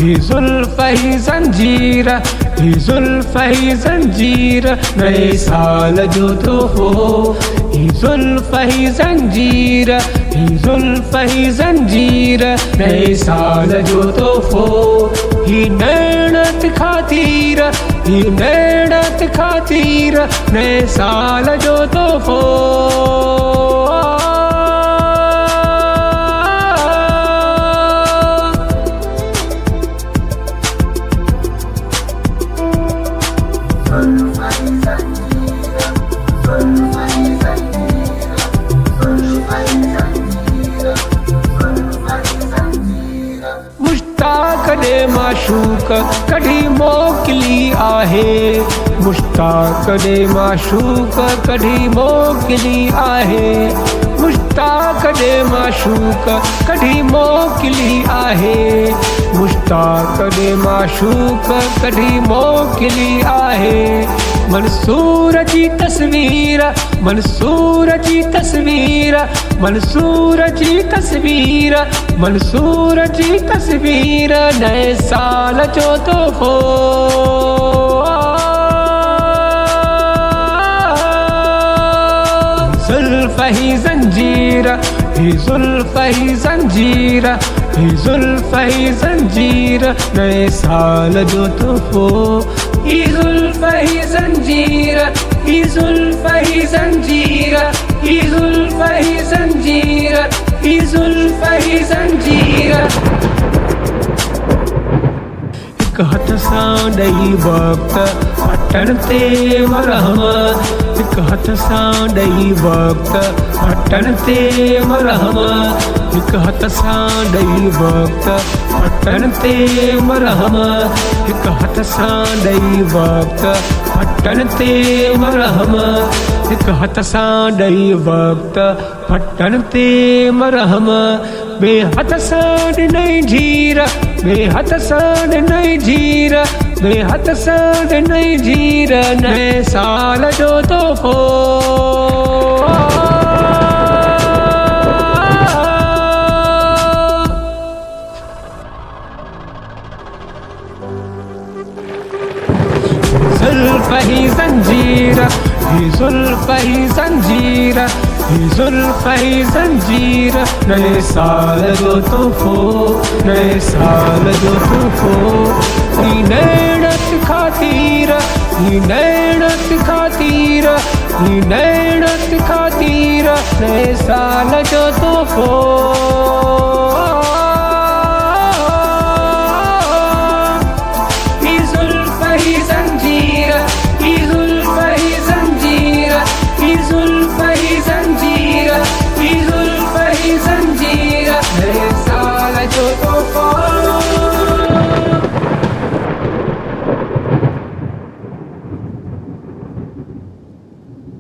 ही जुल्फ ही जंजीर, ही जुल्फ ही जंजीर, नए साल जो तो हो। ही जुल्फ ही जंजीर, ही जुल्फ ही जंजीर, नए साल जो तो हो। ही नैणत खातिर, ही नैणत खातिर, नए साल जो तो हो। मुश्ताक ने माशूक कढ़ी मोकिली आहे, मुश्ताक ने माशूक कढ़ी मोकिली आहे, मुश्ताक ने माशूक कढ़ी मोकिली आहे, मुश्ताक ने माशूक कढ़ी मोकिली आहे। मंसूर जी तस्वीर, मंसूर जी तस्वीर, मंसूर जी तस्वीर, मंसूर जी तस्वीर, नए साल जो तो हो। जुल्फ ही जंजीर, ही जुल्फ ही जंजीर, ही जुल्फ ही जंजीर, नए साल जो तो हो। ही जुल्फ ही जंजीर, ही जुल्फ ही जंजीर, ही जुल्फ ही जंजीर, ही जुल्फ ही जंजीर। एक हथ सां ॾेई वक़्त हटण ते मरहम, एक हथ सां ॾेई वक़्त हटण ते मरहम, एक हथ सां ॾेई वक़्त हटण ते मरहम, एक हथ सां ॾेई वक़्त हटण ते मरहम, एक हथ सां ॾेई वक़्त हटण ते मरहम। ॿिए हथ सां ॾिनई जीर, ॿिए हथ सां ॾिनई जीर, ॿिए हथ सां ॾिनई जीर, नए साल जो तो हो। जुल्फ ही जंजीर, ही जुल्फ ही जंजीर, ही जुल्फ ही जंजीर, नए साल जो तो हो, नए साल जो तो हो। ही नैणत खातिर, ही नैणत खातिर, ही नैणत खातिर, नए साल जो तो हो।